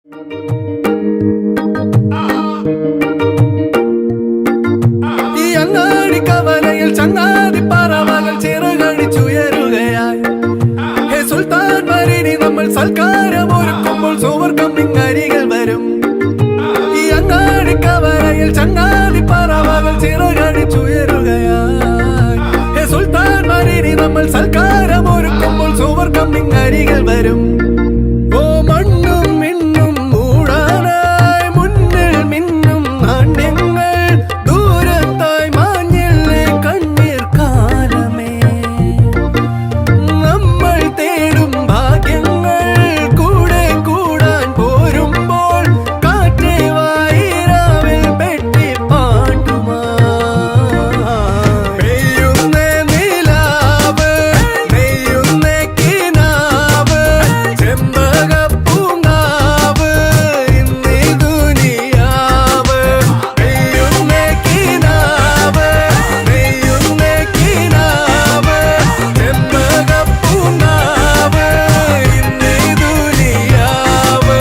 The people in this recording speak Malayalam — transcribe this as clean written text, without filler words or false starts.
ഈ അങ്ങാടി കവലയിൽ ചങ്ങാതി പറവകൾ ചിറകടിച്ചുയരുകയായി. ഹേ സുൽത്താൻ മരിനി നമ്മൾ സൽക്കാരം ഒരുക്കുമ്പോൾ സൂപ്പർ കമ്മിങ് അരികൾ വരും. ഈ അങ്ങാടി കവലയിൽ ചങ്ങാതി പറവകൾ ചിറകടിച്ചുയരുകയായി. ഹേ സുൽത്താൻ മരിനി നമ്മൾ സൽക്കാരം ഒരുക്കുമ്പോൾ സൂപ്പർ കമ്മിങ് അരികൾ വരും. ഓ മണ്ണും മിന്നും മൂടാനായി മുന്നിൽ മിന്നും നാണ്യങ്ങൾ ദൂരത്തായി മാഞ്ഞില്ലേ കണ്ണീർ കാലമേ. നമ്മൾ തേടും ഭാഗ്യങ്ങൾ കൂടെ കൂടാൻ പോരുമ്പോൾ കാറ്റേ വായിരാവിൽ പെട്ടി പാട്ടുമാ. പെയ്യുന്നേ നിലാവ് നെയ്യുന്നേ കിനാവ് ചെമ്പകപ്പൂങ്കാവ് ഇന്നീ ദുനിയാവ്. പെയ്യുന്നേ കിനാവ് നെയ്യുന്നേ കിനാവ് ചെമ്പകപ്പൂങ്കാവ് ഇന്നീ ദുനിയാവ്.